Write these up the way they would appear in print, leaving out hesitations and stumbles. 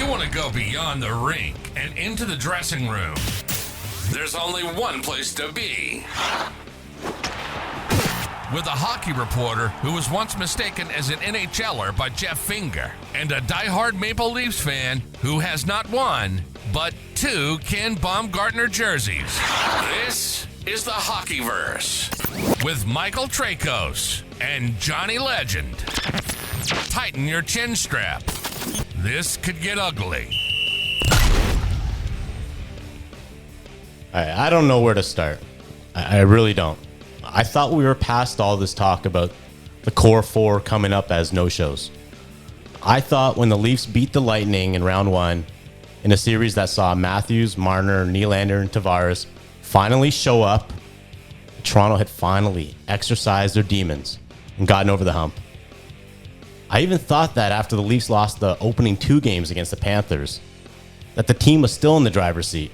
you want to go beyond the rink and into the dressing room, there's only one place to be. With a hockey reporter who was once mistaken as an NHLer by Jeff Finger, and a diehard Maple Leafs fan who has not one, but 2 Ken Baumgartner jerseys. This is the HockeyVerse with Michael Traikos and Johnny Legend. Tighten your chin strap. This could get ugly. I don't know where to start. I really don't. I thought we were past all this talk about the core 4 coming up as no-shows. I thought when the Leafs beat the Lightning in round 1 in a series that saw Matthews, Marner, Nylander, and Tavares finally show up, Toronto had finally exercised their demons and gotten over the hump. I even thought that after the Leafs lost the opening 2 games against the Panthers, that the team was still in the driver's seat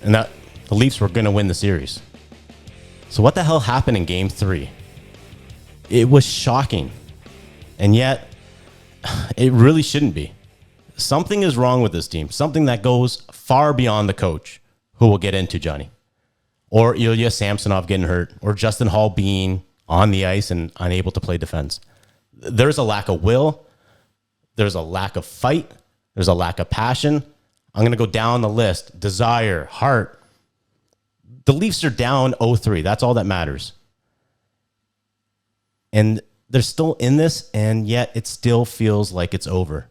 and that the Leafs were going to win the series. So what the hell happened in Game 3? It was shocking. And yet, it really shouldn't be. Something is wrong with this team. Something that goes far beyond the coach, who we'll get into, Johnny. Or Ilya Samsonov getting hurt. Or Justin Hall being on the ice and unable to play defense. There's a lack of will. There's a lack of fight. There's a lack of passion. I'm going to go down the list. Desire, heart. The Leafs are down 0-3. That's all that matters. And they're still in this, and yet it still feels like it's over.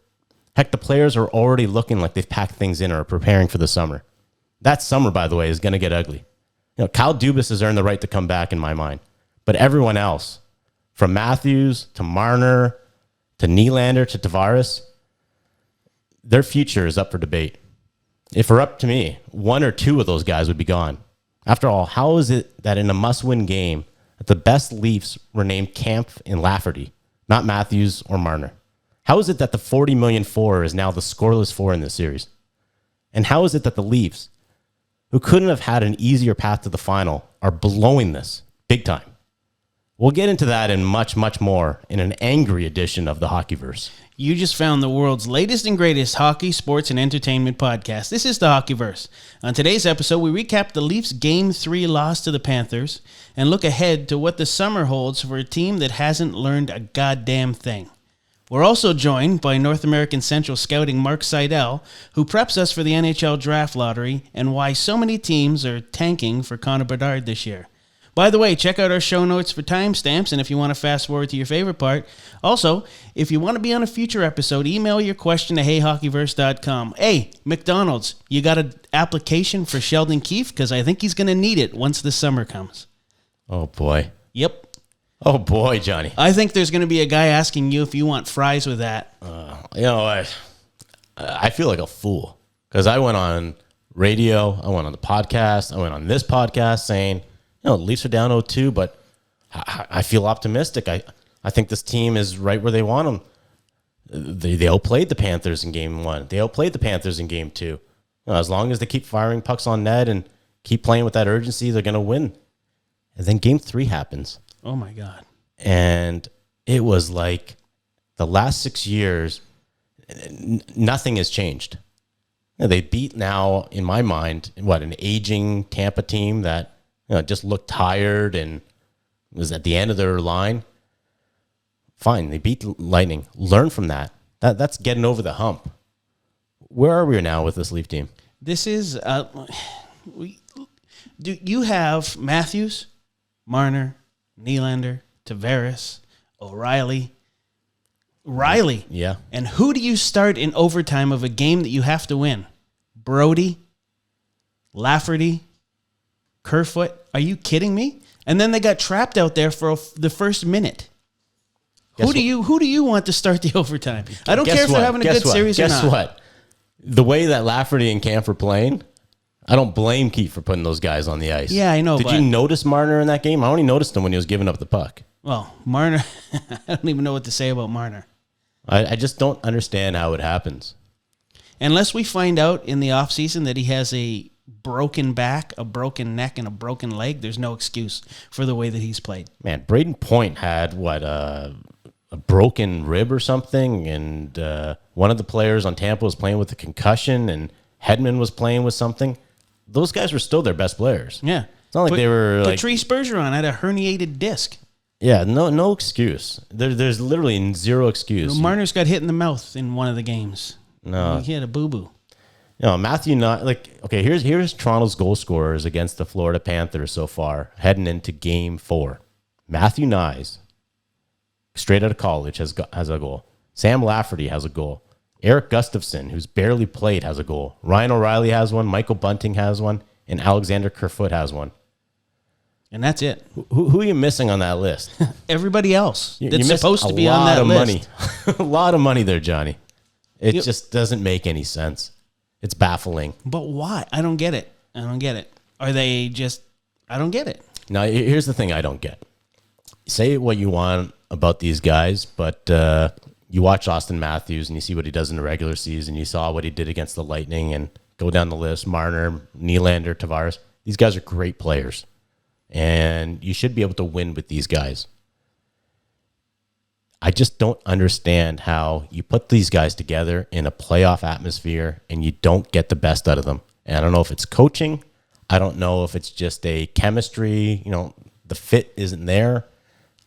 Heck, the players are already looking like they've packed things in or are preparing for the summer. That summer, by the way, is going to get ugly. You know, Kyle Dubas has earned the right to come back in my mind. But everyone else, from Matthews to Marner to Nylander to Tavares, their future is up for debate. If it were up to me, 1 or 2 of those guys would be gone. After all, how is it that in a must-win game, that the best Leafs were named Kampf and Lafferty, not Matthews or Marner? How is it that the 40 million 4 is now the scoreless 4 in this series? And how is it that the Leafs, who couldn't have had an easier path to the final, are blowing this big time? We'll get into that and much, much more in an angry edition of the HockeyVerse. You just found the world's latest and greatest hockey, sports, and entertainment podcast. This is the HockeyVerse. On today's episode, we recap the Leafs' Game 3 loss to the Panthers and look ahead to what the summer holds for a team that hasn't learned a goddamn thing. We're also joined by North American Central Scouting Mark Seidel, who preps us for the NHL Draft Lottery and why so many teams are tanking for Connor Bedard this year. By the way, check out our show notes for timestamps, and if you want to fast forward to your favorite part. Also, if you want to be on a future episode, email your question to heyhockeyverse.com. Hey, McDonald's, you got an application for Sheldon Keefe? Because I think he's going to need it once the summer comes. Oh, boy. Yep. Oh, boy, Johnny. I think there's going to be a guy asking you if you want fries with that. I feel like a fool because I went on radio, I went on the podcast, I went on this podcast saying, the Leafs are down 0-2, but I feel optimistic. I think this team is right where they want them. They outplayed the Panthers in Game 1. They outplayed the Panthers in Game 2. As long as they keep firing pucks on net and keep playing with that urgency, they're going to win. And then Game 3 happens. Oh, my God. And it was like the last 6 years, nothing has changed. They beat now, in my mind, an aging Tampa team that just looked tired and was at the end of their line. Fine, they beat the Lightning. Learn from that. That's getting over the hump. Where are we now with this Leaf team? This is... do you have Matthews, Marner, Nylander, Tavares, O'Reilly, Riley? Yeah. And who do you start in overtime of a game that you have to win? Brody, Lafferty, Kerfoot? Are you kidding me? And then they got trapped out there for the first minute. Who do you want to start the overtime? I don't care if they're having a good series or not. Guess what? The way that Lafferty and Kampf are playing, I don't blame Keefe for putting those guys on the ice. Yeah, I know. Did you notice Marner in that game? I only noticed him when he was giving up the puck. Well, Marner, I don't even know what to say about Marner. I just don't understand how it happens. Unless we find out in the offseason that he has a broken back, a broken neck, and a broken leg, there's no excuse for the way that he's played. Man, Braden Point had, a broken rib or something, and one of the players on Tampa was playing with a concussion, and Hedman was playing with something. Those guys were still their best players. Yeah. It's not like they were like... Patrice Bergeron had a herniated disc. Yeah, no excuse. There's literally zero excuse. Marner's got hit in the mouth in one of the games. No. He had a boo-boo. Matthew, here's Toronto's goal scorers against the Florida Panthers so far, heading into Game 4. Matthew Knies, straight out of college, has a goal. Sam Lafferty has a goal. Eric Gustafsson, who's barely played, has a goal. Ryan O'Reilly has one. Michael Bunting has one. And Alexander Kerfoot has one. And that's it. Who are you missing on that list? Everybody else that's you supposed to be on that list. Money. A lot of money there, Johnny. It just doesn't make any sense. It's baffling. But why? I don't get it. Are they just... I don't get it. Now, here's the thing I don't get. Say what you want about these guys, but you watch Auston Matthews and you see what he does in the regular season. You saw what he did against the Lightning, and go down the list. Marner, Nylander, Tavares. These guys are great players. And you should be able to win with these guys. I just don't understand how you put these guys together in a playoff atmosphere and you don't get the best out of them. And I don't know if it's coaching. I don't know if it's just a chemistry. The fit isn't there.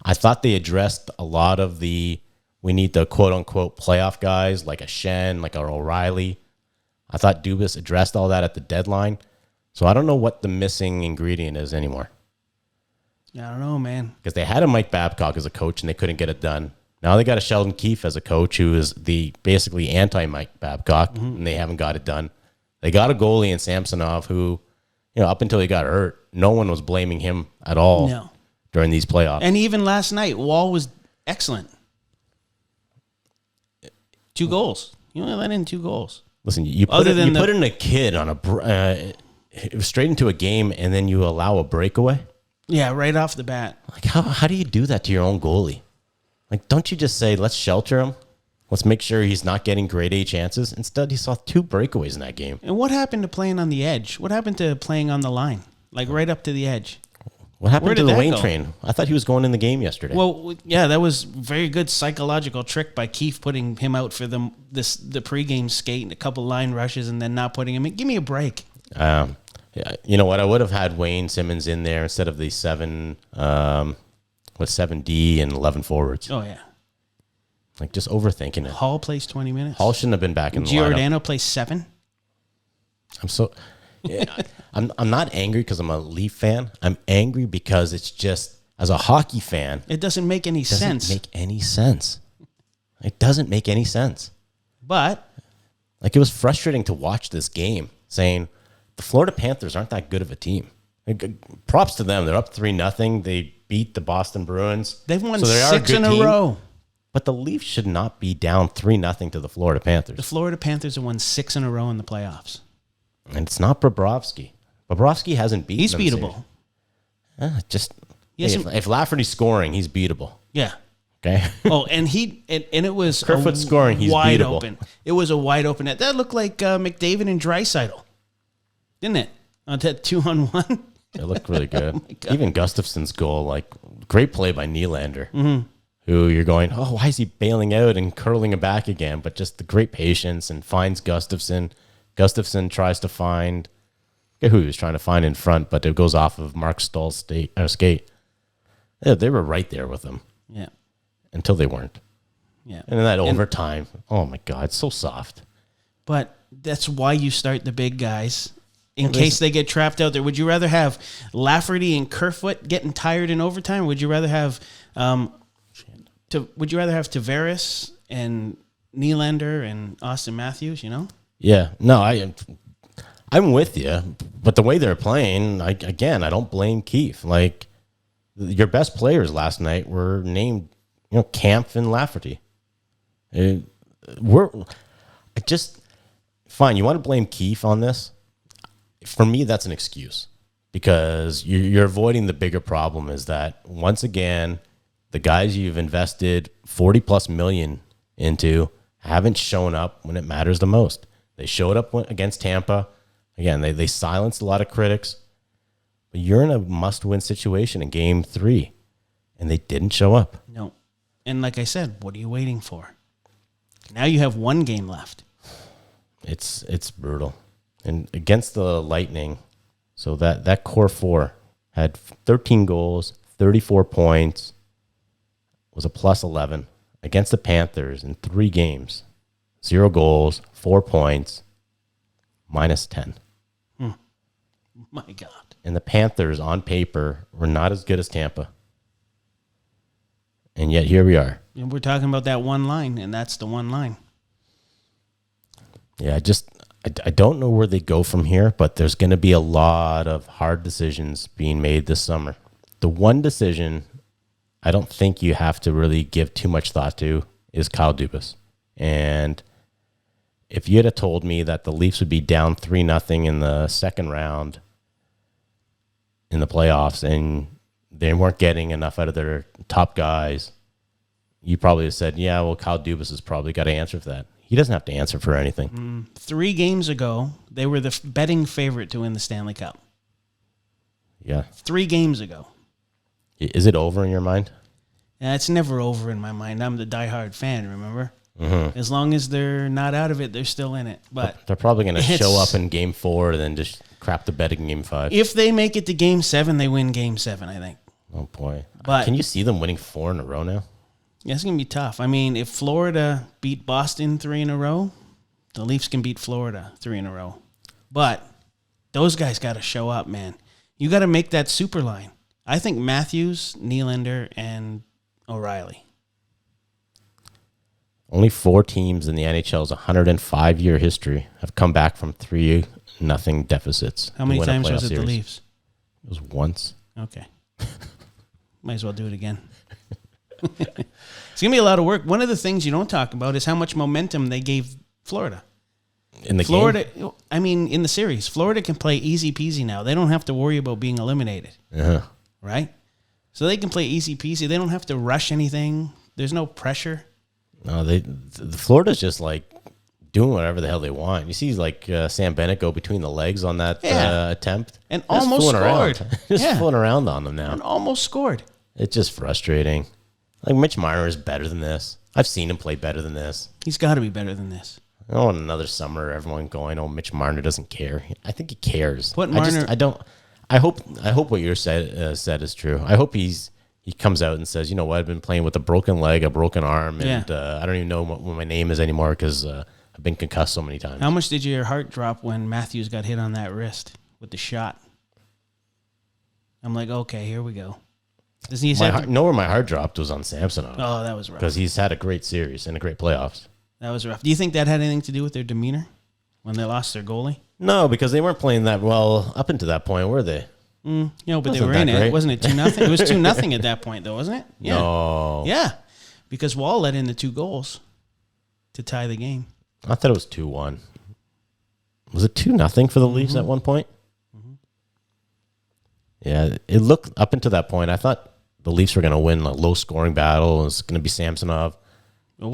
I thought they addressed a lot of we need the quote-unquote playoff guys like a Shen, like a O'Reilly. I thought Dubas addressed all that at the deadline. So I don't know what the missing ingredient is anymore. I don't know, man. Because they had a Mike Babcock as a coach and they couldn't get it done. Now they got a Sheldon Keefe as a coach who is the basically anti-Mike Babcock, and they haven't got it done. They got a goalie in Samsonov who, up until he got hurt, no one was blaming him at all during these playoffs. And even last night, Wall was excellent. 2 goals. You only let in 2 goals. Listen, you put in a kid on straight into a game, and then you allow a breakaway. Yeah, right off the bat. Like how do you do that to your own goalie? Like, don't you just say, let's shelter him? Let's make sure he's not getting grade A chances. Instead, he saw 2 breakaways in that game. And what happened to playing on the edge? What happened to playing on the line? Like right up to the edge? What happened to the Wayne train? I thought he was going in the game yesterday. Well, yeah, that was very good psychological trick by Keefe putting him out for the pregame skate and a couple line rushes and then not putting him in. Give me a break. Yeah, you know what? I would have had Wayne Simmons in there instead of the 7D and 11 forwards. Oh, yeah. Like, just overthinking it. Hall plays 20 minutes. Hall shouldn't have been back in the lineup. Giordano plays 7. I'm not angry because I'm a Leaf fan. I'm angry because it's just, as a hockey fan, it doesn't make any sense. It doesn't make any sense. But it was frustrating to watch this game, saying the Florida Panthers aren't that good of a team. Props to them. They're up 3-0. They beat the Boston Bruins. They've won 6 in a row. But the Leafs should not be down 3-0 to the Florida Panthers. The Florida Panthers have won 6 in a row in the playoffs. And it's not Bobrovsky. Bobrovsky hasn't beaten them. He's beatable. If Lafferty's scoring, he's beatable. Yeah. Okay. And it was Kerfoot scoring, he's wide beatable. Open. It was a wide open net. That looked like McDavid and Draisaitl, didn't it? On that 2-on-1. It looked really good. Even Gustafsson's goal, great play by Nylander, who you're going, oh, why is he bailing out and curling him back again? But just the great patience and finds Gustafsson. Gustafsson tries to find, I forget who he was trying to find in front, but it goes off of Mark Stahl's skate. Yeah, they were right there with him. Yeah. Until they weren't. Yeah. And then that overtime, oh my God, it's so soft. But that's why you start the big guys in case they get trapped out there. Would you rather have Lafferty and Kerfoot getting tired in overtime? Or would you rather have Tavares and Nylander and Auston Matthews, Yeah. No, I'm with you. But the way they're playing, I don't blame Keefe. Your best players last night were named, Kampf and Lafferty. Fine. You want to blame Keefe on this? For me, that's an excuse because you're avoiding the bigger problem is that once again, the guys you've invested $40+ million into haven't shown up when it matters the most. They showed up against Tampa. Again, they silenced a lot of critics. But you're in a must-win situation in Game 3, and they didn't show up. No. And like I said, what are you waiting for? Now you have one game left. It's brutal. And against the Lightning, so that core four had 13 goals, 34 points, was a plus 11. Against the Panthers in 3 games, 0 goals, 4 points, minus 10. My God. And the Panthers, on paper, were not as good as Tampa. And yet here we are. And we're talking about that one line, and that's the one line. Yeah, I don't know where they go from here, but there's going to be a lot of hard decisions being made this summer. The one decision I don't think you have to really give too much thought to is Kyle Dubas. And if you had told me that the Leafs would be down 3-0 in the second round in the playoffs and they weren't getting enough out of their top guys, you probably have said, yeah, well, Kyle Dubas has probably got to answer for that. He doesn't have to answer for anything. 3 games ago, they were the betting favorite to win the Stanley Cup. Yeah. 3 games ago. Is it over in your mind? Yeah, it's never over in my mind. I'm the diehard fan, remember? Mm-hmm. As long as they're not out of it, they're still in it. But they're probably going to show up in Game 4 and then just crap the bed in Game 5. If they make it to Game 7, they win Game 7, I think. Oh, boy. But can you see them winning 4 in a row now? Yeah, it's going to be tough. I mean, if Florida beat Boston 3 in a row, the Leafs can beat Florida 3 in a row. But those guys got to show up, man. You got to make that super line. I think Matthews, Nylander, and O'Reilly. Only 4 teams in the NHL's 105-year history have come back from 3-0 deficits. How many times was it the Leafs? It was once. Okay. Might as well do it again. It's going to be a lot of work. One of the things you don't talk about is how much momentum they gave Florida. In the Florida, game? I mean, in the series. Florida can play easy peasy now. They don't have to worry about being eliminated. Uh-huh. Right? So they can play easy peasy. They don't have to rush anything. There's no pressure. No, Florida's just like doing whatever the hell they want. You see, like Sam Bennett go between the legs on that attempt, and almost scored. Fooling around on them now, and almost scored. It's just frustrating. Like Mitch Marner is better than this. I've seen him play better than this. He's got to be better than this. I don't want another summer everyone going, "Oh, Mitch Marner doesn't care." I think he cares. Put Marner. I hope what you said is true. I hope he comes out and says, you know what, I've been playing with a broken leg, a broken arm, and I don't even know what my name is anymore because I've been concussed so many times. How much did your heart drop when Matthews got hit on that wrist with the shot? I'm like, okay, here we go. Does he know where my heart dropped was on Samsonov. Oh, that was rough. Because he's had a great series and a great playoffs. That was rough. Do you think that had anything to do with their demeanor when they lost their goalie? No, because they weren't playing that well up until that point, were they? But they were in it. Wasn't it 2-0? It was 2-0 at that point, though, wasn't it? Yeah. No. Yeah, because Wall let in the 2 goals to tie the game. I thought it was 2-1. Was it 2-0 for the Leafs at one point? Mm-hmm. Yeah, it looked up until that point. I thought the Leafs were going to win a low-scoring battle. It was going to be Samsonov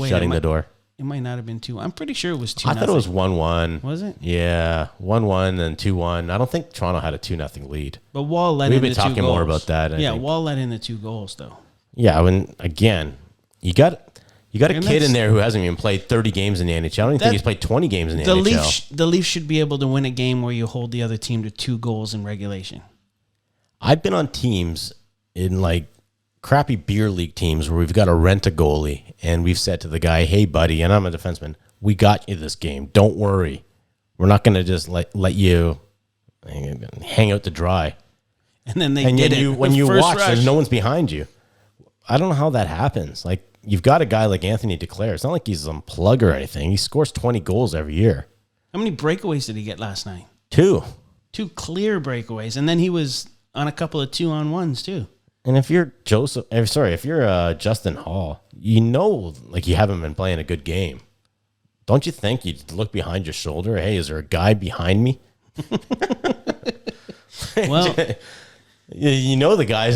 shutting the door. It might not have been 2. I'm pretty sure it was 2-0. I thought it was 1-1. Was it? Yeah, 1-1 and 2-1. I don't think Toronto had a 2-0 lead. But Wall let in the 2 goals. We've been talking more about that. Yeah, Wall let in the 2 goals, though. Yeah, again, you got a kid in there who hasn't even played 30 games in the NHL. I don't even think he's played 20 games in the NHL. The Leafs should be able to win a game where you hold the other team to 2 goals in regulation. I've been on teams in like crappy beer league teams where we've got to rent a goalie and we've said to the guy, hey, buddy, and I'm a defenseman, we got you this game. Don't worry. We're not going to just let you hang out to dry. And then when you watch, there's no one's behind you. I don't know how that happens. Like, you've got a guy like Anthony Duclair. It's not like he's some plug or anything. He scores 20 goals every year. How many breakaways did he get last night? 2. 2 clear breakaways. And then he was on a couple of 2-on-1s, too. And if you're Justin Hall, like you haven't been playing a good game. Don't you think you'd look behind your shoulder? Hey, is there a guy behind me? Well, the guys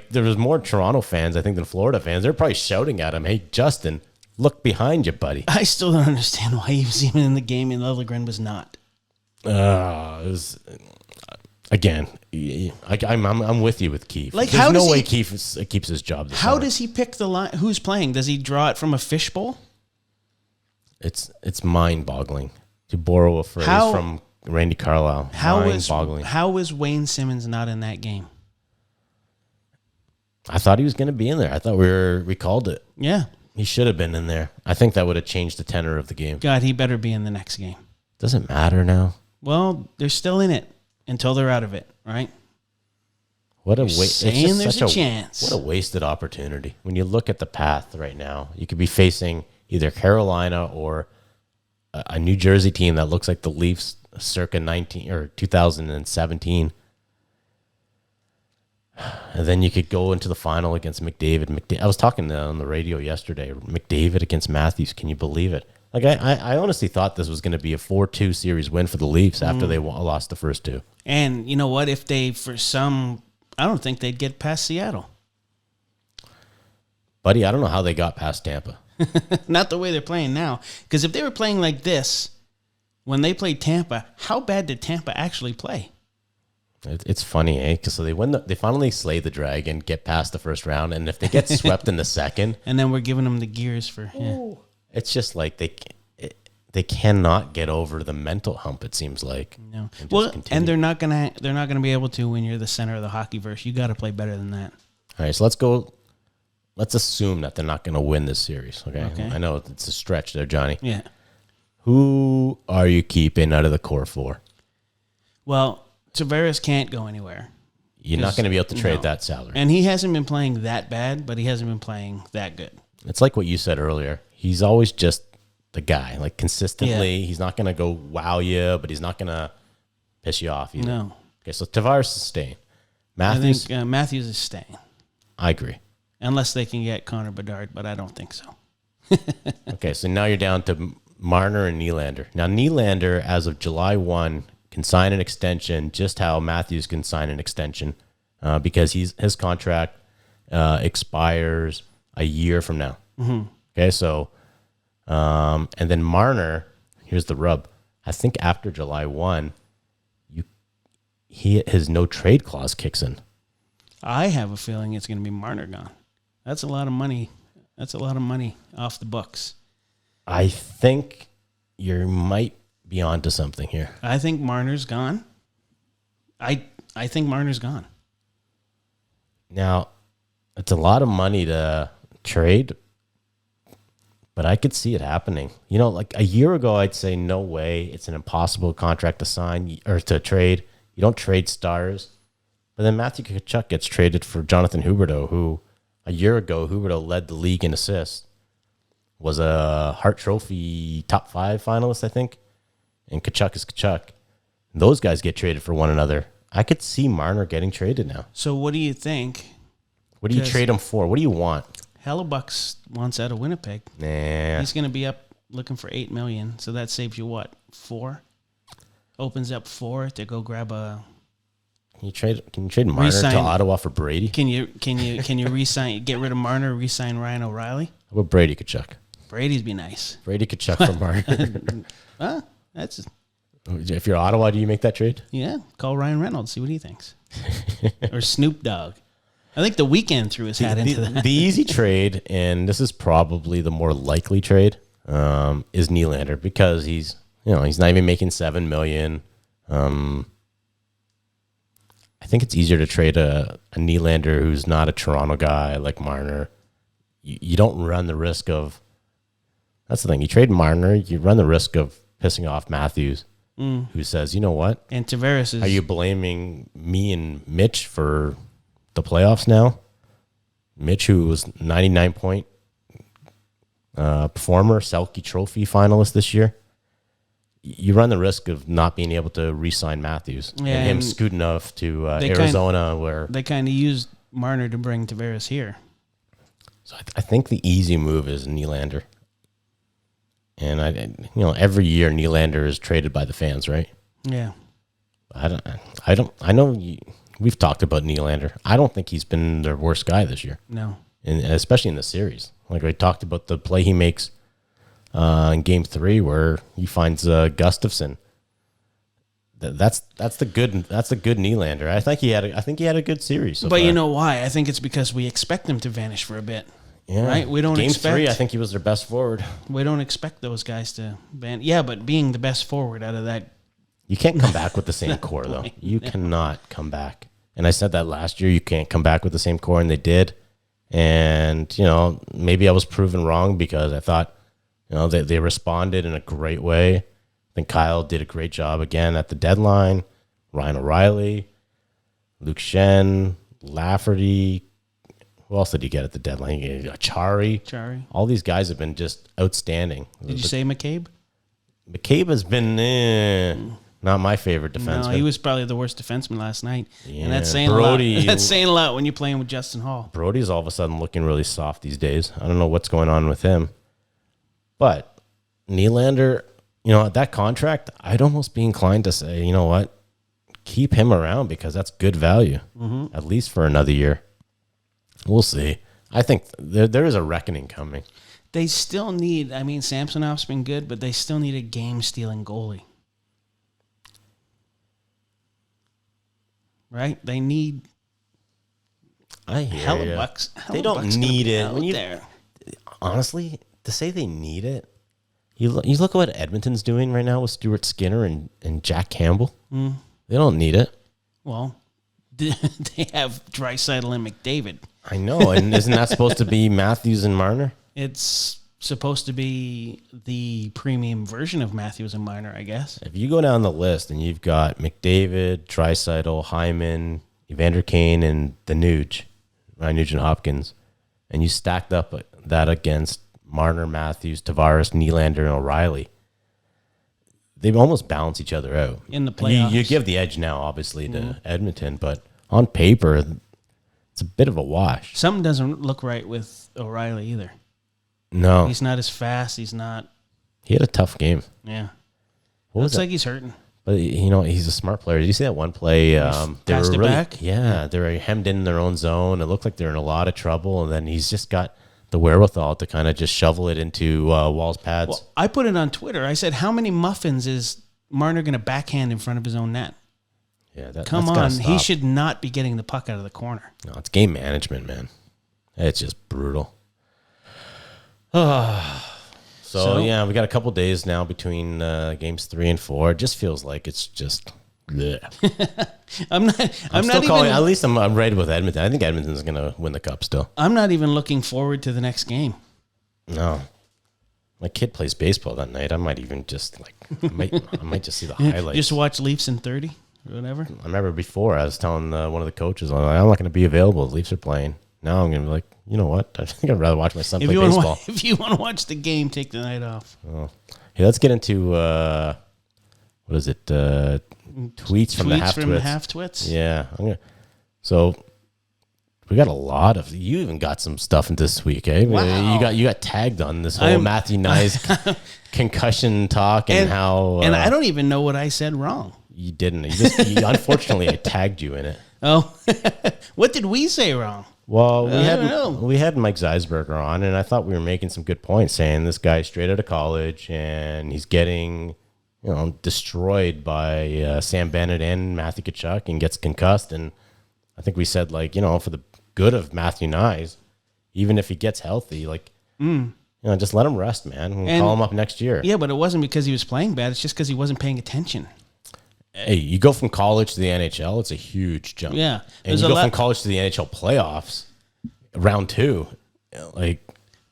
there was more Toronto fans, I think, than Florida fans. They're probably shouting at him, hey, Justin, look behind you, buddy. I still don't understand why he was even in the game and Liljegren was not. Again, I'm with you with Keefe. Like, There's how does no way he- Keefe keeps his job. This How summer. does he pick the line? Who's playing? Does he draw it from a fishbowl? It's mind-boggling to borrow a phrase How- from Randy Carlyle. Mind-boggling. How is Wayne Simmons not in that game? I thought he was going to be in there. I thought we called it. Yeah. He should have been in there. I think that would have changed the tenor of the game. God, he better be in the next game. Doesn't matter now. Well, they're still in it until they're out of it, right? What a waste! saying there's a chance. What a wasted opportunity. When you look at the path right now, you could be facing either Carolina or a New Jersey team that looks like the Leafs circa 2017. And then you could go into the final against McDavid. I was talking on the radio yesterday. McDavid against Matthews. Can you believe it? Like I honestly thought this was going to be a 4-2 series win for the Leafs after they lost the first two. And you know what? If they, I don't think they'd get past Seattle. Buddy, I don't know how they got past Tampa. Not the way they're playing now. Because if they were playing like this when they played Tampa, how bad did Tampa actually play? It's funny, eh? Because so they finally slay the dragon, get past the first round, and if they get swept in the second, And then we're giving them the gears for. Yeah. it's just like they cannot get over the mental hump. It seems like. No. just Well, continue. and they're not gonna be able to when you're the center of the HockeyVerse. You got to play better than that. All right, so let's go. Let's assume that they're not going to win this series. Okay? Okay. I know it's a stretch there, Johnny. Yeah. Who are you keeping out of the core four? Well, Tavares can't go anywhere, You're not going to be able to trade No. that salary. and he hasn't been playing that bad, but he hasn't been playing that good. It's like what you said earlier. He's always just the guy. Like consistently, he's not going to go wow you, but he's not going to piss you off either. No, Okay, so Tavares is staying. I Matthews, think Matthews is staying I agree. unless they can get Connor Bedard, but I don't think so. Okay, so now you're down to Marner and Nylander. Now, Nylander, as of July 1, can sign an extension just how Matthews can sign an extension because his contract expires a year from now. Mm-hmm. Okay, so, and then Marner, here's the rub. I think after July 1, his no trade clause kicks in. I have a feeling it's going to be Marner gone. That's a lot of money. That's a lot of money off the books. I think you might be onto something here. I think Marner's gone. I think Marner's gone. Now, it's a lot of money to trade, but I could see it happening. You know, like a year ago, I'd say no way. It's an impossible contract to sign or to trade. You don't trade stars. But then Matthew Tkachuk gets traded for Jonathan Huberdeau, who a year ago, Huberdeau led the league in assists, was a Hart Trophy top 5 finalist, I think. And Tkachuk is Tkachuk. Those guys get traded for one another. I could see Marner getting traded now. So what do you think? What do you 'Cause- trade him for? What do you want? Hellebuck's wants out of Winnipeg. Nah. He's going to be up looking for $8 million. So that saves you what? 4? Opens up 4 to go grab a. Can you trade Marner Resign. to Ottawa for Brady? Can you resign? Get rid of Marner, resign Ryan O'Reilly. How about Brady Tkachuk? Brady's be nice. Brady Tkachuk for Marner. Huh? That's If you're Ottawa, do you make that trade? yeah. Call Ryan Reynolds. See what he thinks. Or Snoop Dogg. I think the Weeknd threw his hat into that. The easy trade, and this is probably the more likely trade, is Nylander because he's not even making $7 million. I think it's easier to trade a Nylander who's not a Toronto guy like Marner. You don't run the risk of. That's the thing. You trade Marner, you run the risk of pissing off Matthews, who says, "You know what? And Tavares is. Are you blaming me and Mitch for the playoffs now?" Mitch, who was 99-point performer, Selke Trophy finalist this year. You run the risk of not being able to re-sign Matthews and him and scooting off to they Arizona, where They kind of used Marner to bring Tavares here. so I think the easy move is Nylander. And every year Nylander is traded by the fans, right? Yeah. I know we've talked about Nylander. I don't think he's been their worst guy this year, No. and especially in the series. Like we talked about the play he makes in Game 3, where he finds Gustafsson. That's the good Nylander. I think he had a good series. So but far. you know why? I think it's because we expect him to vanish for a bit. Yeah. Right? We don't Game expect 3, I think he was their best forward. We don't expect those guys to vanish. Yeah, but being the best forward out of that, You can't come back with the same core, though. You cannot come back. And I said that last year, you can't come back with the same core, and they did. And, maybe I was proven wrong because I thought, they responded in a great way. I think Kyle did a great job again at the deadline. Ryan O'Reilly, Luke Shen, Lafferty. Who else did he get at the deadline? Chari. All these guys have been just outstanding. Did you say McCabe? McCabe has been not my favorite defenseman. No, he was probably the worst defenseman last night. Yeah, And that's saying Brody, a lot. That's saying a lot when you're playing with Justin Hall. Brody's all of a sudden looking really soft these days. I don't know what's going on with him. But Nylander, that contract, I'd almost be inclined to say, you know what? Keep him around because that's good value, at least for another year. We'll see. I think there is a reckoning coming. They still need, Samsonov's been good, but they still need a game-stealing goalie. Right? They need Hellebuck's. They don't need it. Honestly, to say they need it, you look at what Edmonton's doing right now with Stuart Skinner and Jack Campbell. They don't need it. Well, they have Draisaitl and McDavid. I know, and isn't that supposed to be Matthews and Marner? It's supposed to be the premium version of Matthews and Marner, I guess. If you go down the list and you've got McDavid, Draisaitl, Hyman, Evander Kane, and the Ryan Nugent-Hopkins, and you stacked up that against Marner, Matthews, Tavares, Nylander, and O'Reilly, they almost balance each other out. In the playoffs. You give the edge now, obviously, to Edmonton, but on paper, it's a bit of a wash. Something doesn't look right with O'Reilly either. No. He's not as fast. He's not. He had a tough game. Yeah. Looks like he's hurting. But, he's a smart player. Did you see that one play? Passed it back? Yeah, they were hemmed in their own zone. It looked like they're in a lot of trouble, and then he's just got the wherewithal to kind of just shovel it into Wall's pads. Well, I put it on Twitter. I said, how many muffins is Marner going to backhand in front of his own net? Yeah, Come on. He should not be getting the puck out of the corner. No, it's game management, man. It's just brutal. So, we got a couple days now between games 3 and 4. It just feels like it's just. Bleh. I'm not even. At least I'm ready with Edmonton. I think Edmonton's going to win the cup still. I'm not even looking forward to the next game. No. My kid plays baseball that night. I might even just I might just see the highlights. Just watch Leafs in 30 or whatever. I remember before I was telling one of the coaches, I'm not going to be available. The Leafs are playing. Now I'm going to be like, you know what? I think I'd rather watch my son play baseball. If you want to watch the game, take the night off. Oh. Hey, let's get into, what is it? Tweets from the Half-Twits? Yeah. So we got a lot of, you even got some stuff in this week, eh? Wow. You got tagged on this whole Matthew Knies concussion talk and how. And I don't even know what I said wrong. You didn't. Unfortunately, I tagged you in it. Oh, what did we say wrong? Well, we had Mike Zeisberger on, and I thought we were making some good points, saying this guy's straight out of college, and he's getting, destroyed by Sam Bennett and Matthew Tkachuk, and gets concussed. And I think we said, for the good of Matthew Knies, even if he gets healthy, just let him rest, man, and call him up next year. Yeah, but it wasn't because he was playing bad. It's just because he wasn't paying attention. Hey, you go from college to the NHL, it's a huge jump. Yeah. And you go from college to the NHL playoffs, round 2.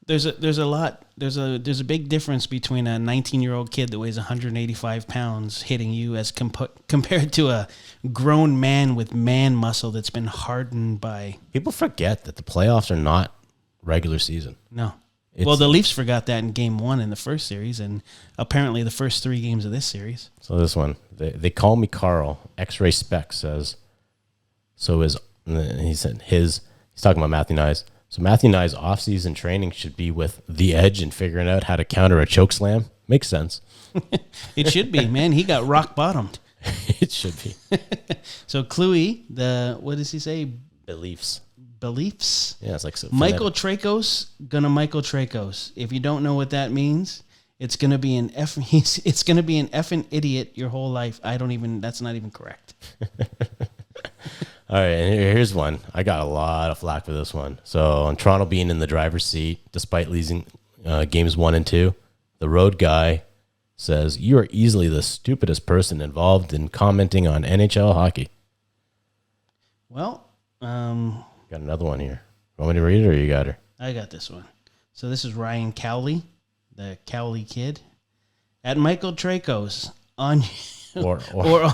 There's a big difference between a 19-year-old kid that weighs 185 pounds hitting you as compared to a grown man with man muscle that's been hardened by. People forget that the playoffs are not regular season. No. Well, the Leafs forgot that in Game 1 in the first series, and apparently the first 3 games of this series. So this one, they call me Carl. X-Ray Spec says, he's talking about Matthew Knies. So Matthew Knies' off-season training should be with the edge and figuring out how to counter a choke slam. Makes sense. It should be, man. He got rock bottomed. It should be. So Cluey, what does he say? Beliefs. Beliefs? Yeah, it's like so Michael Traikos, gonna Michael Traikos. If you don't know what that means, It's gonna be an it's gonna be an effing idiot your whole life. That's not even correct. All right, and here's one. I got a lot of flack for this one. So on Toronto being in the driver's seat, despite losing games 1 and 2, the road guy says, "You are easily the stupidest person involved in commenting on NHL hockey." Well, got another one here. Want me to read it or you got her? I got this one. So this is Ryan Cowley, the Cowley kid, at Michael Traikos on or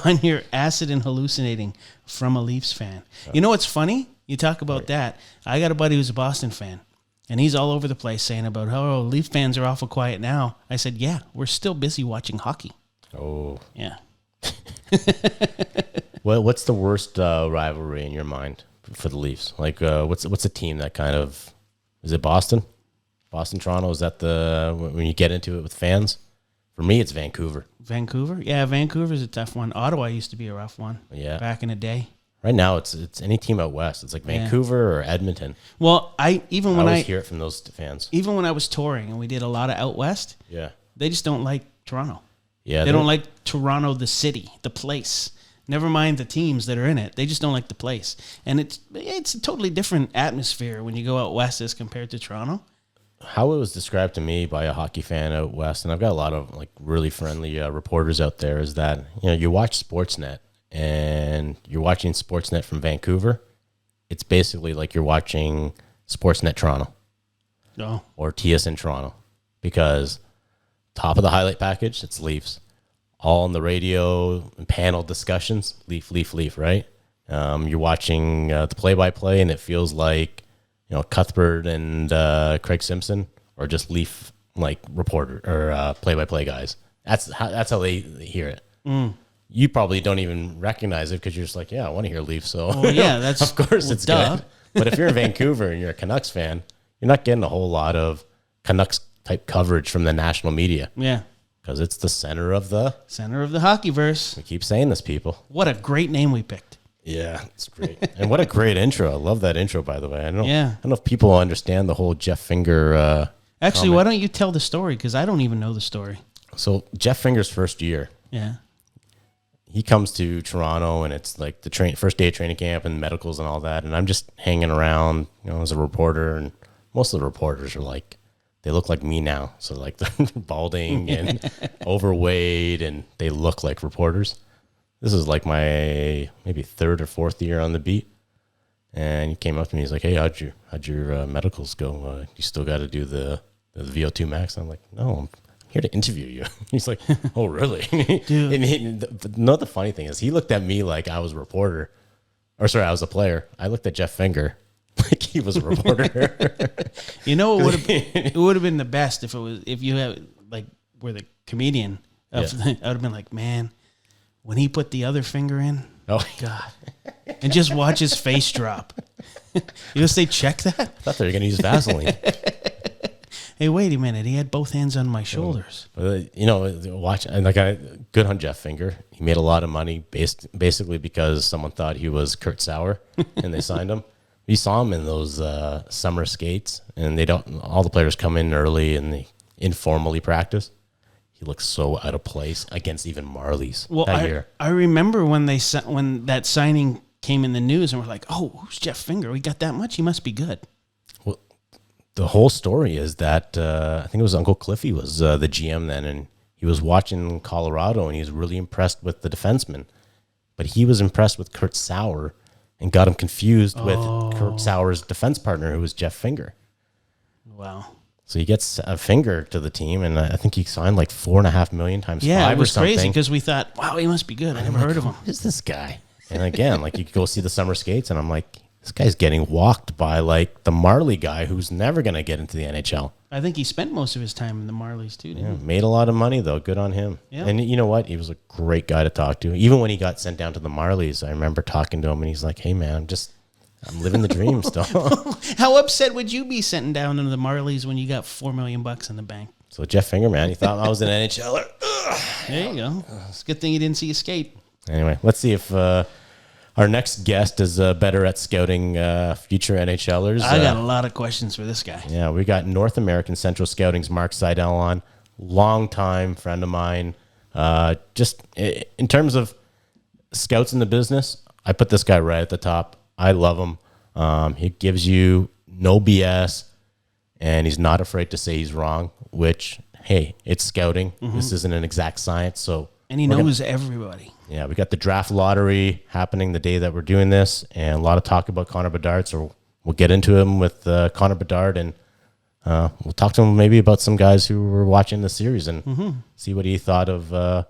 on your acid and hallucinating from a Leafs fan. You know what's funny? You talk about that. I got a buddy who's a Boston fan, and he's all over the place saying about how Leaf fans are awful quiet now. I said, yeah, we're still busy watching hockey. Oh. Yeah. Well, what's the worst rivalry in your mind for the Leafs? Like, what's a team that kind of, is it Boston? Boston, Toronto? Is that when you get into it with fans? For me, it's Vancouver. Vancouver? Yeah, Vancouver's a tough one. Ottawa used to be a rough one. Yeah. Back in the day. Right now, it's any team out west. It's like Vancouver or Edmonton. Well, I always hear it from those fans. Even when I was touring and we did a lot of out west, yeah, they just don't like Toronto. Yeah, they don't like Toronto, the city, the place. Never mind the teams that are in it. They just don't like the place. And it's a totally different atmosphere when you go out west as compared to Toronto. How it was described to me by a hockey fan out west, and I've got a lot of like really friendly reporters out there, is that you watch Sportsnet and you're watching Sportsnet from Vancouver. It's basically like you're watching Sportsnet Toronto or TSN Toronto, because top of the highlight package, it's Leafs. All on the radio and panel discussions, Leaf, right? You're watching the play-by-play, and it feels like Cuthbert and Craig Simpson, or just Leaf like reporter or play-by-play guys. That's how they hear it. You probably don't even recognize it because you're just like, yeah, I want to hear Leaf. So that's of course it's good. But if you're in Vancouver and you're a Canucks fan, you're not getting a whole lot of Canucks type coverage from the national media. Yeah. Because it's the center of the HockeyVerse. We keep saying this, people. What a great name we picked. Yeah, it's great. And what a great intro. I love that intro, by the way. I don't know if people understand the whole Jeff Finger Actually, comment. why don't you tell the story? Because I don't even know the story. So Jeff Finger's first year. Yeah. He comes to Toronto, and it's like the first day of training camp and medicals and all that. And I'm just hanging around, as a reporter. And most of the reporters are like, they look like me now. So like they're balding and overweight, and they look like reporters. This is like my maybe third or fourth year on the beat. And he came up to me. He's like, "Hey, how'd your medicals go? You still got to do the VO2 max?" I'm like, "No, I'm here to interview you." He's like, "Oh, really?" Dude. And the funny thing is, he looked at me like I was a reporter. Or sorry, I was a player. I looked at Jeff Finger like he was a reporter. It would have been the best if you were the comedian. I would have been like, man, when he put the other finger in, oh God, and just watch his face drop. You just say, check that? I thought they were going to use Vaseline. Hey, wait a minute. He had both hands on my shoulders. Watch, and good on Jeff Finger. He made a lot of money basically because someone thought he was Kurt Sauer, and they signed him. You saw him in those summer skates, and all the players come in early and they informally practice. He looks so out of place against even Marlies that year. I remember when that signing came in the news, and we're like, "Oh, who's Jeff Finger? We got that much? He must be good." Well, the whole story is that I think it was Uncle Cliffy was the GM then, and he was watching Colorado, and he was really impressed with the defenseman, but he was impressed with Kurt Sauer and got him confused with Kurt Sauer's defense partner, who was Jeff Finger. Wow. So he gets a Finger to the team, and I think he signed like $4.5 million times 5 or something. Yeah, it was crazy because we thought, wow, he must be good. I never heard of him. Who is this guy? And again, like you could go see the summer skates, and I'm like, this guy's getting walked by like the Marley guy who's never going to get into the NHL. I think he spent most of his time in the Marlies too, didn't he? Made a lot of money, though. Good on him. Yeah. And you know what? He was a great guy to talk to. Even when he got sent down to the Marlies, I remember talking to him, and he's like, "Hey, man, I'm living the dream still." How upset would you be sitting down into the Marlies when you got $4 million in the bank? So Jeff Finger, man, he thought I was an NHLer. There you go. It's a good thing you didn't see a skate. Anyway, let's see if our next guest is better at scouting future NHLers. I got a lot of questions for this guy. Yeah, we got North American Central Scouting's Mark Seidel on. longtime friend of mine. Just in terms of scouts in the business, I put this guy right at the top. I love him. He gives you no BS, and he's not afraid to say he's wrong, which, hey, it's scouting. This isn't an exact science. And he knows everybody. Yeah, we got the draft lottery happening the day that we're doing this, and a lot of talk about Connor Bedard, so we'll get into him with Connor Bedard, and we'll talk to him maybe about some guys who were watching the series and see what he thought of the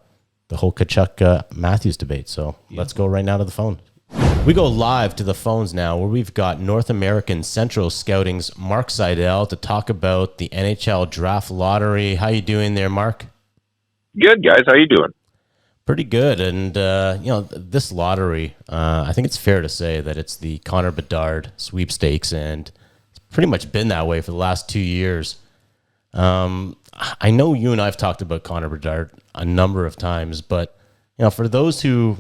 whole Tkachuk Matthews debate. So let's go right now to the phone. We go live to the phones now, where we've got North American Central Scouting's Mark Seidel to talk about the NHL Draft Lottery. How you doing there, Mark? Good, guys. How you doing? Pretty good. And, this lottery, I think it's fair to say that it's the Connor Bedard sweepstakes, and it's pretty much been that way for the last 2 years. I know you and I have talked about Connor Bedard a number of times, but for those who,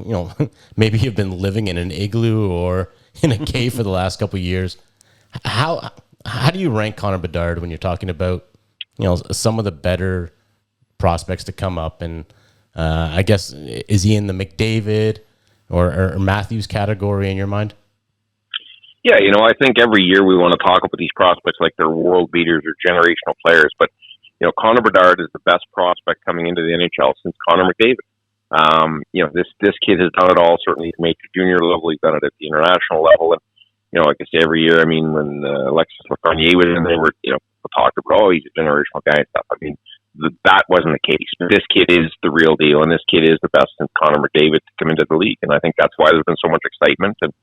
maybe have been living in an igloo or in a cave for the last couple of years, how do you rank Connor Bedard when you're talking about, some of the better prospects to come up? And I guess, is he in the McDavid or Matthews category in your mind? Yeah, I think every year we want to talk about these prospects like they're world beaters or generational players, but Connor Bedard is the best prospect coming into the NHL since Connor McDavid. This kid has done it all. Certainly, he's made the junior level. He's done it at the international level, and like I say, every year. I mean, when Alexis Lafreniere was in, they were talked about, oh, he's a generational guy and stuff. I mean, that wasn't the case. This kid is the real deal, and this kid is the best since Connor McDavid to come into the league, and I think that's why there's been so much excitement. And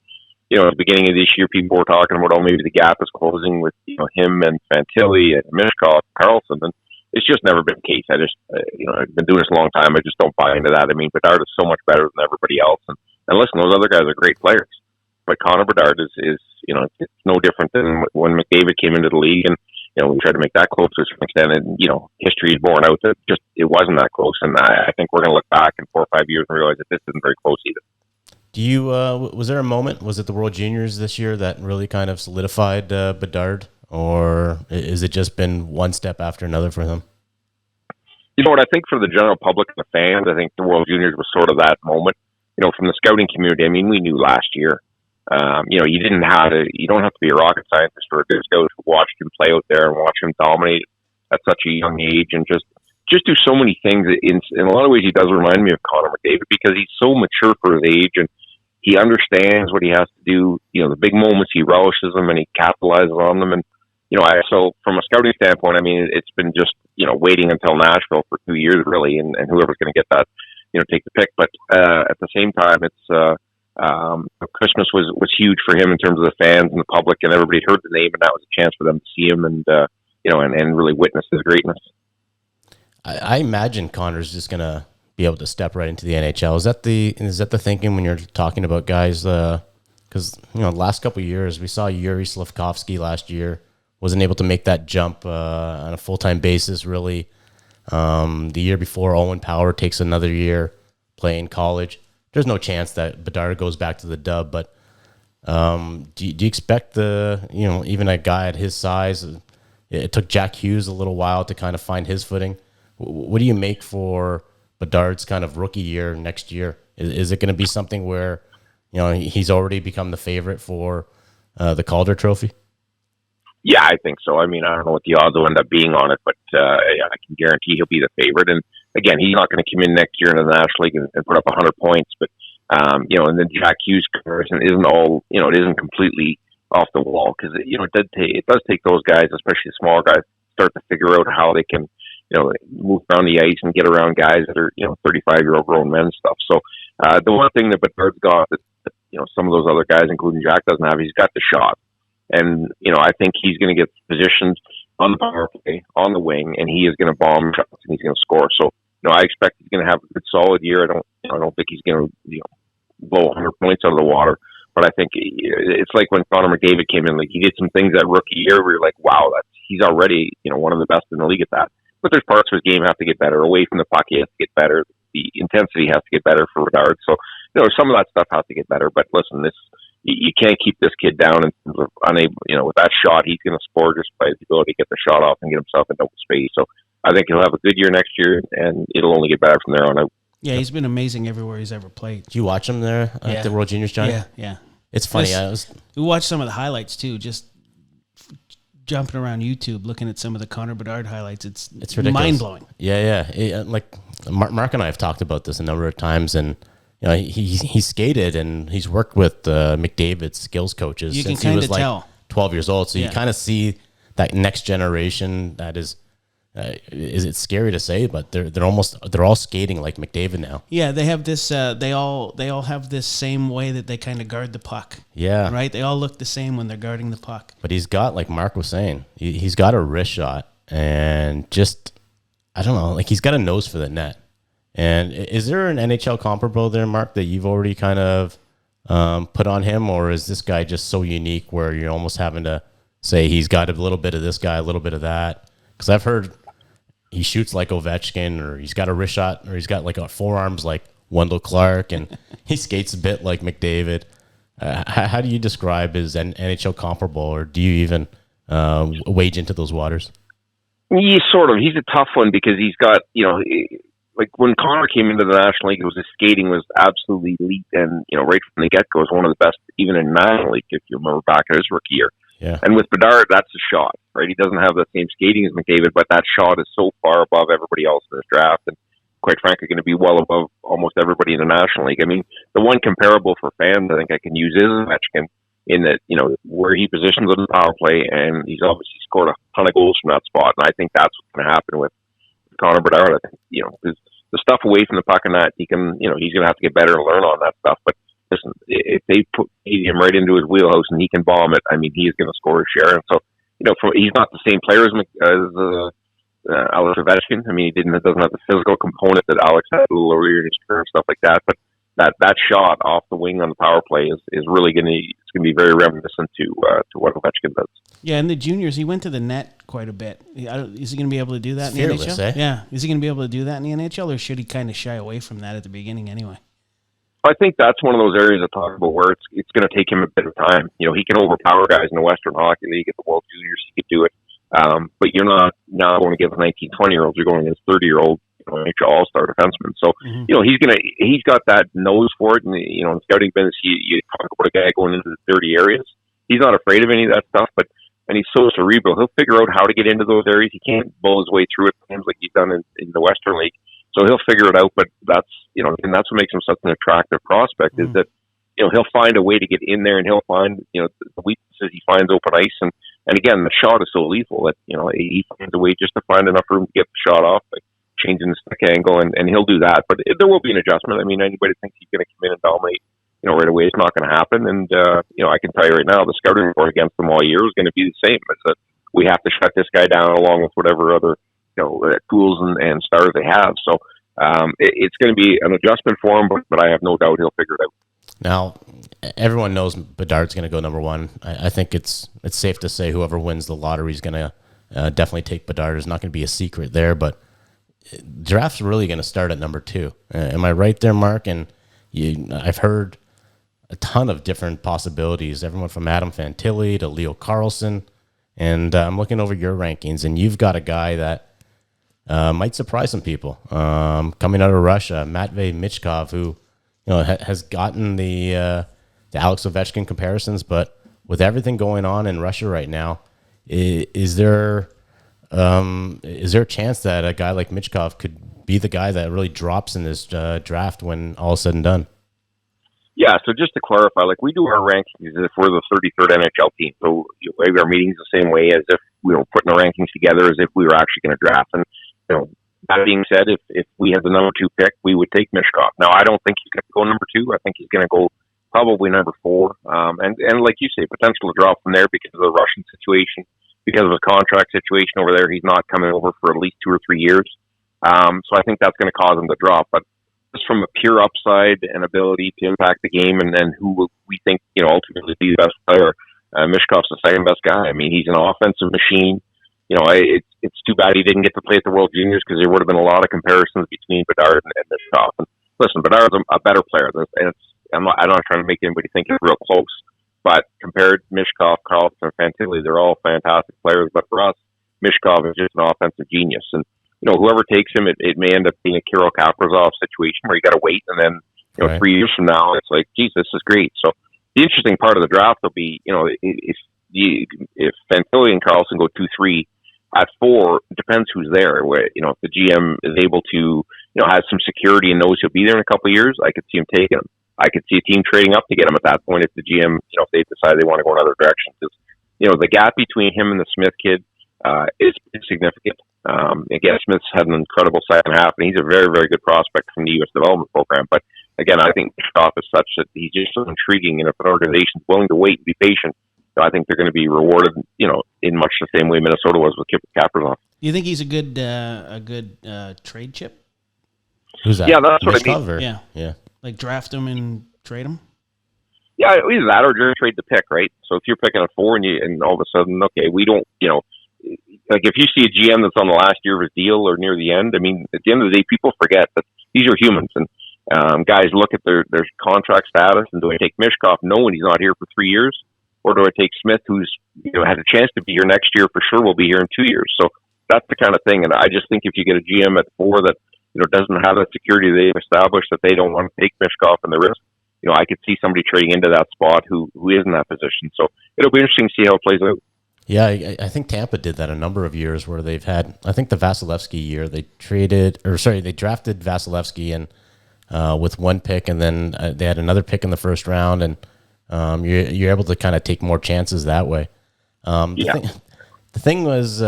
at the beginning of this year, people were talking about, oh, maybe the gap is closing with him and Fantilli and Michkov, Carlson, and it's just never been the case. I just, I've been doing this a long time. I just don't buy into that. I mean, Bedard is so much better than everybody else. And listen, those other guys are great players. But Connor Bedard is it's no different than when McDavid came into the league. And, we tried to make that close to some extent. And, history is borne out that it wasn't that close. And I think we're going to look back in 4 or 5 years and realize that this isn't very close either. Do you, was there a moment, was it the World Juniors this year that really kind of solidified Bedard? Or is it just been one step after another for him? You know what, I think for the general public and the fans, I think the World Juniors was sort of that moment. From the scouting community, I mean, we knew last year, you don't have to be a rocket scientist or a good scout to watch him play out there and watch him dominate at such a young age and just do so many things. In a lot of ways, he does remind me of Connor McDavid because he's so mature for his age and he understands what he has to do. The big moments, he relishes them and he capitalizes on them. And so from a scouting standpoint, I mean, it's been just, waiting until Nashville for 2 years, really, and whoever's going to get that, take the pick. But at the same time, it's Christmas was huge for him in terms of the fans and the public, and everybody heard the name, and that was a chance for them to see him and really witness his greatness. I imagine Connor's just going to be able to step right into the NHL. Is that the thinking when you're talking about guys? Because the last couple of years, we saw Yuri Slafkovsky last year. Wasn't able to make that jump on a full-time basis, really. The year before, Owen Power takes another year playing college. There's no chance that Bedard goes back to the dub, but do you expect even a guy at his size, it took Jack Hughes a little while to kind of find his footing. What do you make for Bedard's kind of rookie year next year? Is it going to be something where, he's already become the favorite for the Calder Trophy? Yeah, I think so. I mean, I don't know what the odds will end up being on it, but I can guarantee he'll be the favorite. And again, he's not going to come in next year in the National League and put up 100 points. But and then Jack Hughes comparison isn't all it isn't completely off the wall because it does take those guys, especially the smaller guys, start to figure out how they can move around the ice and get around guys that are 35-year-old grown men and stuff. So the one thing that Bedard's got that some of those other guys, including Jack, doesn't have, he's got the shot. And, I think he's going to get positioned on the power play, on the wing, and he is going to bomb shots and he's going to score. So, I expect he's going to have a good solid year. I don't think he's going to, blow 100 points out of the water. But I think it's like when Connor McDavid came in, like he did some things that rookie year where you're like, wow, he's already, one of the best in the league at that. But there's parts of his game have to get better. Away from the puck, he has to get better. The intensity has to get better for Bedard. So, some of that stuff has to get better. But listen, you can't keep this kid down in terms of unable, with that shot, he's going to score just by his ability to get the shot off and get himself into open space. So I think he'll have a good year next year, and it'll only get better from there on out. Yeah, he's been amazing everywhere he's ever played. Did you watch him there at the World Juniors, Johnny? Yeah. It's funny. We watched some of the highlights too, just jumping around YouTube, looking at some of the Connor Bedard highlights. It's ridiculous. mind-blowing. Yeah. Like Mark and I have talked about this a number of times, and he skated and he's worked with McDavid's skills coaches since he was like 12 years old. So you kind of see that next generation that is it scary to say, but they're all skating like McDavid now. Yeah, they have this. They all have this same way that they kind of guard the puck. Yeah, right. They all look the same when they're guarding the puck. But he's got, like Mark was saying, he's got a wrist shot, and just I don't know, like he's got a nose for the net. And is there an NHL comparable there, Mark, that you've already kind of put on him, or is this guy just so unique where you're almost having to say he's got a little bit of this guy, a little bit of that? Because I've heard he shoots like Ovechkin, or he's got a wrist shot, or he's got like forearms like Wendell Clark, and he skates a bit like McDavid. How do you describe his NHL comparable, or do you even wade into those waters? He's a tough one because he's got, like when Connor came into the National League, his skating was absolutely elite, and right from the get-go was one of the best, even in National League, if you remember back in his rookie year. Yeah. And with Bedard, that's a shot, right? He doesn't have the same skating as McDavid, but that shot is so far above everybody else in this draft, and quite frankly, going to be well above almost everybody in the National League. I mean, the one comparable for fans I think I can use is Ovechkin, in that, where he positions on the power play, and he's obviously scored a ton of goals from that spot, and I think that's what's going to happen with Connor Bedard. I think, because the stuff away from the puck and that, he's going to have to get better and learn on that stuff, but listen, if they put him right into his wheelhouse and he can bomb it, I mean, he is going to score his share. And so, he's not the same player as Alex Ovechkin. I mean, he doesn't have the physical component that Alex had a little earlier in his career and stuff like that. But that shot off the wing on the power play is really going to be very reminiscent to what Ovechkin does. Yeah, in the juniors, he went to the net quite a bit. Is he going to be able to do that in the NHL? Eh? Yeah, is he going to be able to do that in the NHL, or should he kind of shy away from that at the beginning anyway? I think that's one of those areas I talk about where it's going to take him a bit of time. He can overpower guys in the Western Hockey League, at the World Juniors, he could do it. But you're not now going to give 19, 20-year-olds. You're going against 30-year-old NHL All-Star defenseman. So, he's got that nose for it. And, in scouting business, you talk about a guy going into the dirty areas. He's not afraid of any of that stuff, and he's so cerebral. He'll figure out how to get into those areas. He can't bull his way through it like he's done in the Western League. So he'll figure it out, but that's, and that's what makes him such an attractive prospect, is that, he'll find a way to get in there, and he'll find, the weaknesses, he finds open ice. And again, the shot is so lethal that, he finds a way just to find enough room to get the shot off, like changing the stick angle, and he'll do that. But there will be an adjustment. I mean, anybody thinks he's going to come in and dominate, right away, it's not going to happen. And, I can tell you right now, the scouting report against them all year is going to be the same. It's that we have to shut this guy down along with whatever other, tools and stars they have. So it's going to be an adjustment for him, but I have no doubt he'll figure it out. Now, everyone knows Bedard's going to go number one. I think it's safe to say whoever wins the lottery is going to definitely take Bedard. There's not going to be a secret there, but draft's really going to start at number two. Am I right there, Mark? And I've heard a ton of different possibilities, everyone from Adam Fantilli to Leo Carlson. And I'm looking over your rankings, and you've got a guy that might surprise some people. Coming out of Russia, Matvey Michkov, who has gotten the Alex Ovechkin comparisons, but with everything going on in Russia right now, is there a chance that a guy like Michkov could be the guy that really drops in this draft when all is said and done? Yeah, so just to clarify, we do our rankings as if we're the 33rd NHL team. So we have our meetings the same way as if we were putting the rankings together as if we were actually going to draft. And that being said, if we had the number 2 pick, we would take Michkov. Now, I don't think he's going to go number 2. I think he's going to go probably number 4. And like you say, potential to drop from there because of the Russian situation, because of his contract situation over there. He's not coming over for at least 2 or 3 years. So I think that's going to cause him to drop. But just from a pure upside and ability to impact the game, and then who we think ultimately be the best player, Mishkov's the second best guy. I mean, he's an offensive machine. It's too bad he didn't get to play at the World Juniors, because there would have been a lot of comparisons between Bedard and Michkov. And listen, Bedard's a better player, and I'm not trying to make anybody think it's real close. But compared to Michkov, Carlson, and Fantilli, they're all fantastic players. But for us, Michkov is just an offensive genius. And whoever takes him, it may end up being a Kirill Kaprizov situation where you got to wait, and then Right. 3 years from now, it's like, geez, this is great. So the interesting part of the draft will be, if Fantilli and Carlson go 2-3 at 4, it depends who's there. If the GM is able to, has some security and knows he'll be there in a couple of years, I could see him taking him. I could see a team trading up to get him at that point if the GM, if they decide they want to go another direction. Because, the gap between him and the Smith kid is significant. Again, Smith's had an incredible second half, and he's a very, very good prospect from the U.S. development program. But again, I think Michkov is such that he's just so intriguing, and if an organization's willing to wait and be patient, I think they're going to be rewarded, in much the same way Minnesota was with Kaprizov. You think he's a good trade chip? Who's that? Yeah, that's what I Michkov, mean. Yeah. Like draft him and trade him? Yeah, either that or just trade the pick, right? So if you're picking a 4 and all of a sudden, okay, we don't, like if you see a GM that's on the last year of his deal or near the end, I mean, at the end of the day, people forget that these are humans, and guys look at their contract status, and do I take Michkov knowing he's not here for 3 years? Or do I take Smith, who's has a chance to be here next year for sure? Will be here in 2 years. So that's the kind of thing. And I just think if you get a GM at 4 that doesn't have that security they've established, that they don't want to take Michkov and the risk, I could see somebody trading into that spot who is in that position. So it'll be interesting to see how it plays out. Yeah, I think Tampa did that a number of years where they've had. I think the Vasilevsky year they drafted Vasilevsky and with 1 pick, and then they had another pick in the first round, and you're able to kind of take more chances that way. The thing was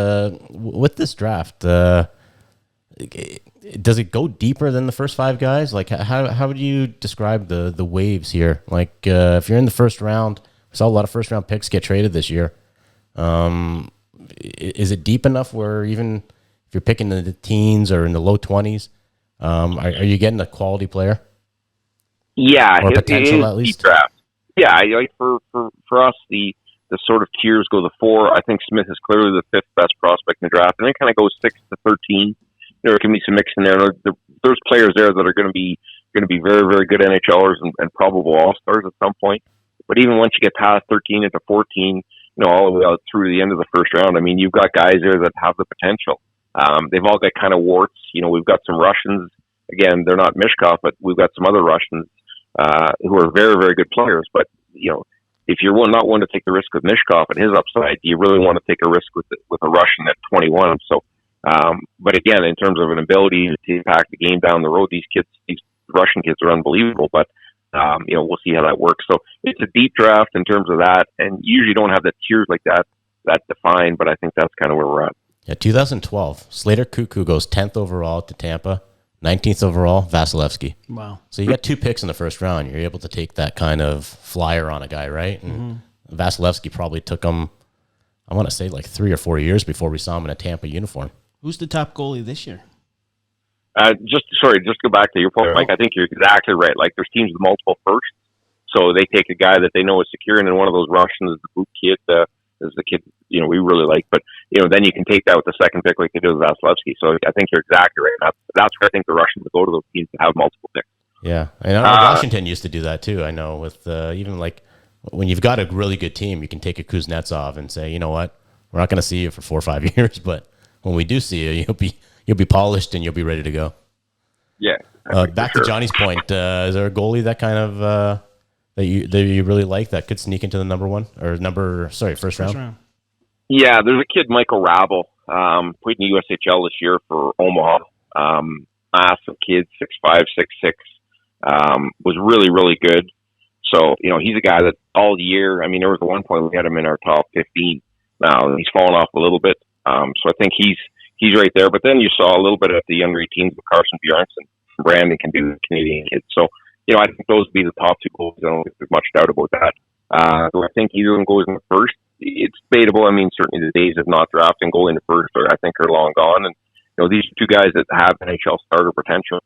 with this draft, does it go deeper than the first 5 guys? Like how would you describe the waves here? Like if you're in the first round, we saw a lot of first round picks get traded this year. Is it deep enough where even if you're picking in the teens or in the low 20s, are you getting a quality player? Yeah, or potential at least. Draft. Yeah, like for us, the sort of tiers go the 4. I think Smith is clearly the 5th best prospect in the draft, and then it kind of goes 6 to 13. There can be some mix in there. There's players there that are going to be very, very good NHLers and probable all-stars at some point. But even once you get past 13 into 14, all the way out through the end of the first round, I mean, you've got guys there that have the potential. They've all got kind of warts. We've got some Russians. Again, they're not Michkov, but we've got some other Russians who are very, very good players. But, if you're not one to take the risk with Michkov and his upside, do you really want to take a risk with a Russian at 21? So, but again, in terms of an ability to impact the game down the road, these Russian kids are unbelievable. But we'll see how that works. So it's a deep draft in terms of that, and usually don't have the tiers like that defined. But I think that's kind of where we're at. Yeah, 2012, Slater Cuckoo goes 10th overall to Tampa, 19th overall, Vasilevsky. Wow. So you got 2 picks in the first round. You're able to take that kind of flyer on a guy, right? And Vasilevsky probably took him, I want to say, like 3 or 4 years before we saw him in a Tampa uniform. Who's the top goalie this year? Just go back to your point, Mike. I think you're exactly right. Like, there's teams with multiple firsts, so they take a guy that they know is secure, and then one of those Russians is the boot kid, is the kid we really like. But then you can take that with the second pick, like they did with Vasilevsky. So I think you're exactly right. That's where I think the Russians would go to those teams that have multiple picks. Yeah, I know Washington used to do that too. I know with even like when you've got a really good team, you can take a Kuznetsov and say, you know what, we're not going to see you for 4 or 5 years, but when we do see you, you'll be polished and you'll be ready to go. Yeah. Back to Johnny's point, is there a goalie that kind of that you really like that could sneak into the first round? Yeah, there's a kid, Michael Rabel, played in the USHL this year for Omaha. Massive kid, 6'5", 6'6", was really, really good. So, he's a guy that all year, I mean, there was one point we had him in our top 15. Now he's fallen off a little bit. So I think he's right there. But then you saw a little bit at the younger teams with Carson Bjornsson. Brandon can do the Canadian kids. So, I think those would be the top 2 goals. I don't think there's much doubt about that. Do I think either of them goes in the first? It's debatable. I mean, certainly the days of not drafting goal in the first, I think, are long gone. And these are 2 guys that have NHL starter potential.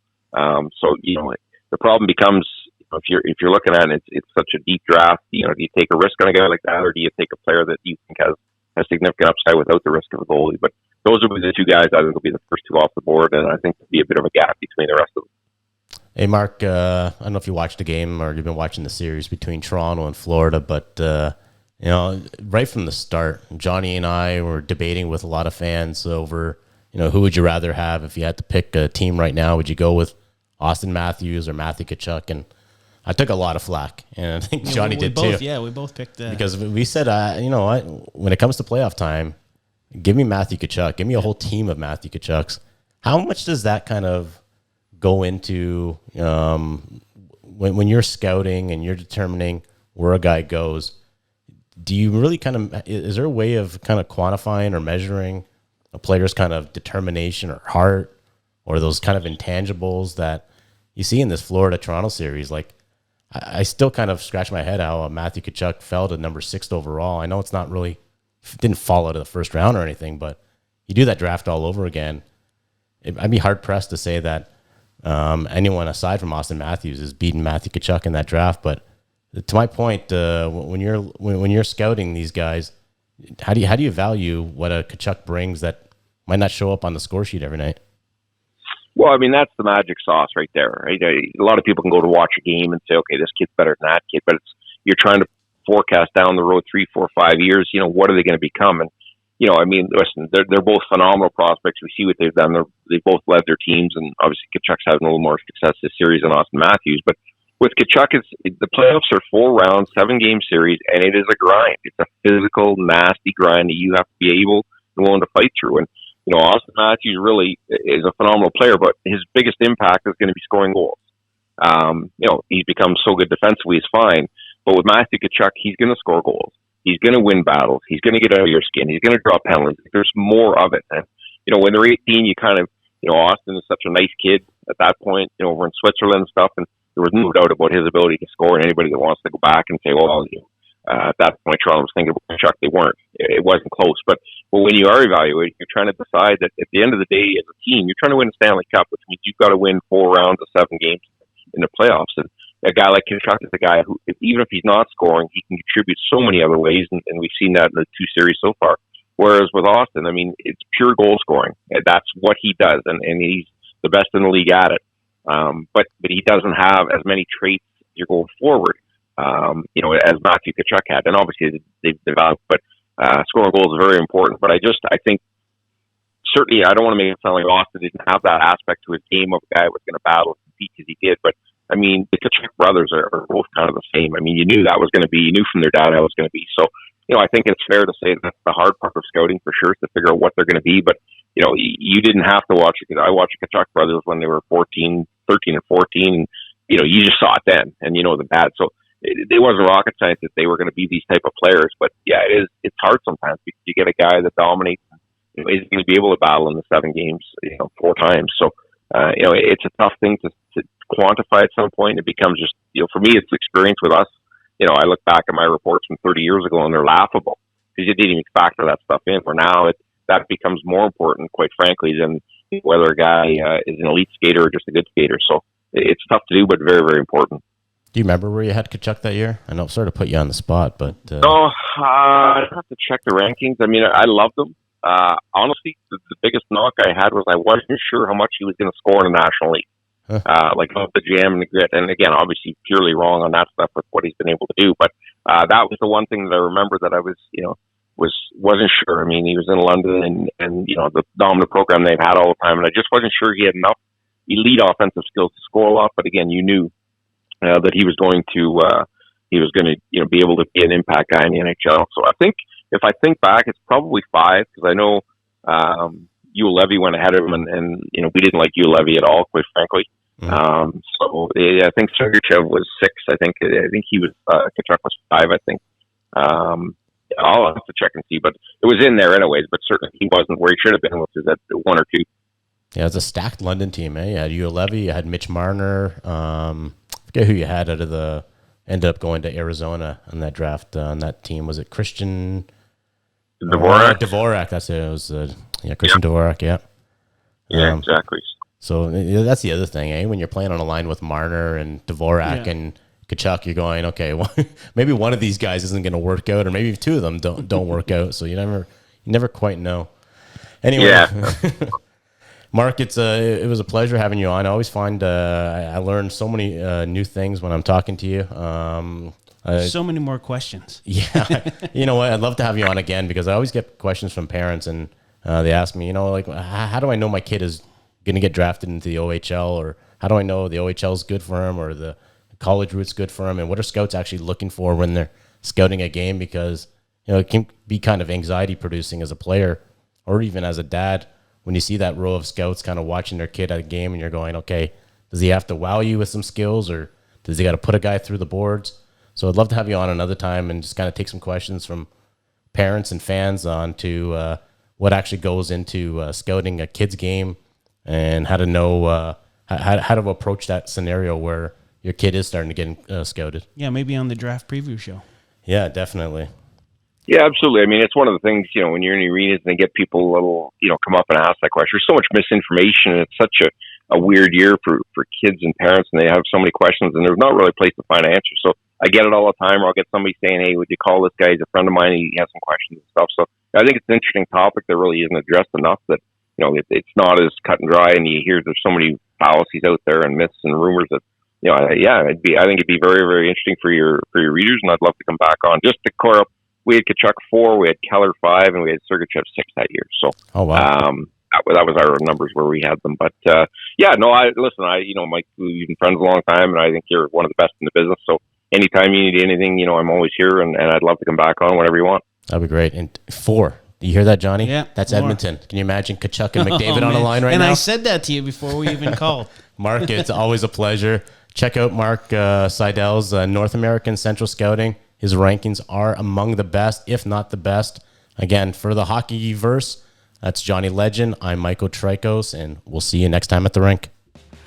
So the problem becomes if you're looking at it, it's such a deep draft. Do you take a risk on a guy like that, or do you take a player that you think has significant upside without the risk of a goalie? But those will be the 2 guys I think will be the first 2 off the board, and I think there'll be a bit of a gap between the rest of them. Hey, Mark, I don't know if you watched the game or you've been watching the series between Toronto and Florida, but, right from the start, Johnny and I were debating with a lot of fans over, who would you rather have if you had to pick a team right now? Would you go with Auston Matthews or Matthew Tkachuk? And I took a lot of flack, and I think Johnny did both, too. Yeah, we both picked that. Because we said, you know what, when it comes to playoff time, give me Matthew Tkachuk. Give me a whole team of Matthew Tkachuks. How much does that kind of go into when you're scouting and you're determining where a guy goes? Do you really is there a way of kind of quantifying or measuring a player's kind of determination or heart or those kind of intangibles that you see in this Florida-Toronto series? Like, I still kind of scratch my head how Matthew Tkachuk fell to number 6 overall. I know it's not really, didn't fall out of the first round or anything, but you do that draft all over again. I'd be hard-pressed to say that anyone aside from Auston Matthews is beating Matthew Tkachuk in that draft. But to my point, when you're scouting these guys, how do you value what a Tkachuk brings that might not show up on the score sheet every night? Well, I mean, that's the magic sauce right there, right? A lot of people can go to watch a game and say, okay, this kid's better than that kid, but you're trying to forecast down the road 3, 4, 5 years, what are they going to become? And, I mean, listen, they're both phenomenal prospects. We see what they've done. They both led their teams, and obviously Tkachuk's having a little more success this series than Auston Matthews. But with Tkachuk, the playoffs are 4 rounds, 7-game series, and it is a grind. It's a physical, nasty grind that you have to be able and willing to fight through. And Auston Matthews really is a phenomenal player, but his biggest impact is going to be scoring goals. He's become so good defensively, it's fine. But with Matthew Tkachuk, he's going to score goals. He's going to win battles. He's going to get out of your skin. He's going to draw penalties. There's more of it. And, when they're 18, you kind of, Auston is such a nice kid at that point, over in Switzerland and stuff. And there was no doubt about his ability to score. And anybody that wants to go back and say, well, at that point, Toronto was thinking about Tkachuk. They weren't. It wasn't close. But when you are evaluating, you're trying to decide that at the end of the day, as a team, you're trying to win a Stanley Cup, which means you've got to win 4 rounds of 7 games in the playoffs. And a guy like Tkachuk is a guy who, even if he's not scoring, he can contribute so many other ways, and we've seen that in the 2 series so far. Whereas with Auston, I mean, it's pure goal scoring. That's what he does, and he's the best in the league at it. But he doesn't have as many traits as you're going forward, as Matthew Tkachuk had. And obviously they've developed, but scoring goals is very important. But I think certainly I don't want to make it sound like Auston didn't have that aspect to his game of a guy who was going to battle and compete because he did. But I mean, the Tkachuk brothers are both kind of the same. I mean, you knew that was going to be, you knew from their dad how it was going to be. So, I think it's fair to say that's the hard part of scouting for sure, is to figure out what they're going to be. But, you didn't have to watch it. I watched the Tkachuk brothers when they were 13 and 14. And, you just saw it then, and the dad. So it wasn't rocket science that they were going to be these type of players. But yeah, it's hard sometimes because you get a guy that dominates, and, is going to be able to battle in the 7 games, 4 times. So, it's a tough thing to quantify at some point. It becomes just, for me, it's experience with us. I look back at my reports from 30 years ago and they're laughable because you didn't even factor that stuff in. For now, that becomes more important, quite frankly, than whether a guy is an elite skater or just a good skater. So it's tough to do, but very, very important. Do you remember where you had Tkachuk that year? I know it sort of put you on the spot, but... No, I'd have to check the rankings. I mean, I loved him. Honestly, the biggest knock I had was I wasn't sure how much he was going to score in the National League. Like off the jam and the grit. And again, obviously purely wrong on that stuff with what he's been able to do. But that was the one thing that I remember that I was, wasn't sure. I mean, he was in London and the dominant program they've had all the time. And I just wasn't sure he had enough elite offensive skills to score a lot. But again, you knew that he was going to be able to be an impact guy in the NHL. So I think if I think back, it's probably 5 because I know Yul Levy went ahead of him, and we didn't like Yul Levy at all, quite frankly. Mm-hmm. So I think Sergachev was 6. I think he was Tkachuk was 5. I think I'll have to check and see, but it was in there anyways. But certainly he wasn't where he should have been, which is at 1 or 2. Yeah, it's a stacked London team. You had Yul Levy, you had Mitch Marner. Forget who you had ended up going to Arizona in that draft on that team. Was it Christian Dvorak? Dvorak, that's it. It was Christian Dvorak. Yeah. Yeah, exactly. So that's the other thing, when you're playing on a line with Marner and Dvorak and Tkachuk, you're going, okay, well, maybe one of these guys isn't going to work out, or maybe 2 of them don't work out. So you never quite know. Anyway, Mark, it was a pleasure having you on. I always find I learn so many new things when I'm talking to you. So many more questions. Yeah, you know what? I'd love to have you on again because I always get questions from parents, and They asked me, like, how do I know my kid is going to get drafted into the OHL, or how do I know the OHL is good for him or the college route's good for him, and what are scouts actually looking for when they're scouting a game? Because it can be kind of anxiety producing as a player or even as a dad when you see that row of scouts kind of watching their kid at a game and you're going, okay, does he have to wow you with some skills, or does he got to put a guy through the boards? So I'd love to have you on another time and just kind of take some questions from parents and fans on to what actually goes into scouting a kid's game and how to know how to approach that scenario where your kid is starting to get scouted. Yeah, maybe on the draft preview show. Yeah, definitely. Yeah, absolutely. I mean, it's one of the things, when you're in the arenas and they get people a little, come up and ask that question. There's so much misinformation, and it's such a weird year for kids and parents, and they have so many questions, and there's not really a place to find answers. So I get it all the time, or I'll get somebody saying, hey, would you call this guy? He's a friend of mine, he has some questions and stuff. So I think it's an interesting topic that really isn't addressed enough, that, it's not as cut and dry, and you hear there's so many fallacies out there and myths and rumors that, I think it'd be very, very interesting for your readers, and I'd love to come back on. Just to clear up, we had Tkachuk 4, we had Keller 5, and we had Sergachev 6 that year. So, that was our numbers where we had them. But Mike, we've been friends a long time, and I think you're one of the best in the business. So, anytime you need anything, I'm always here, and I'd love to come back on whenever you want. That'd be great. And 4. Do you hear that, Johnny? Yeah. That's 4. Edmonton. Can you imagine Tkachuk and McDavid on the line right and now? And I said that to you before we even called. Mark, it's always a pleasure. Check out Mark Seidel's North American Central Scouting. His rankings are among the best, if not the best. Again, for the HockeyVerse, that's Johnny Legend. I'm Michael Traikos, and we'll see you next time at the rink.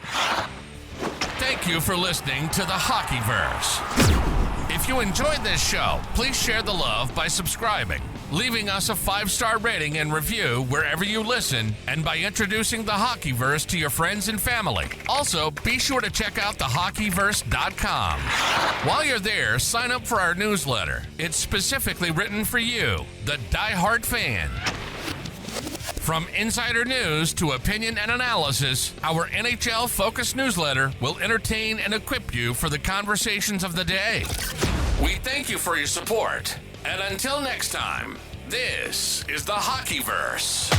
Thank you for listening to the HockeyVerse. If you enjoyed this show, please share the love by subscribing, leaving us a 5-star rating and review wherever you listen, and by introducing the HockeyVerse to your friends and family. Also, be sure to check out thehockeyverse.com. While you're there, sign up for our newsletter. It's specifically written for you, the diehard fan. From insider news to opinion and analysis, our NHL-focused newsletter will entertain and equip you for the conversations of the day. We thank you for your support, and until next time, this is the HockeyVerse.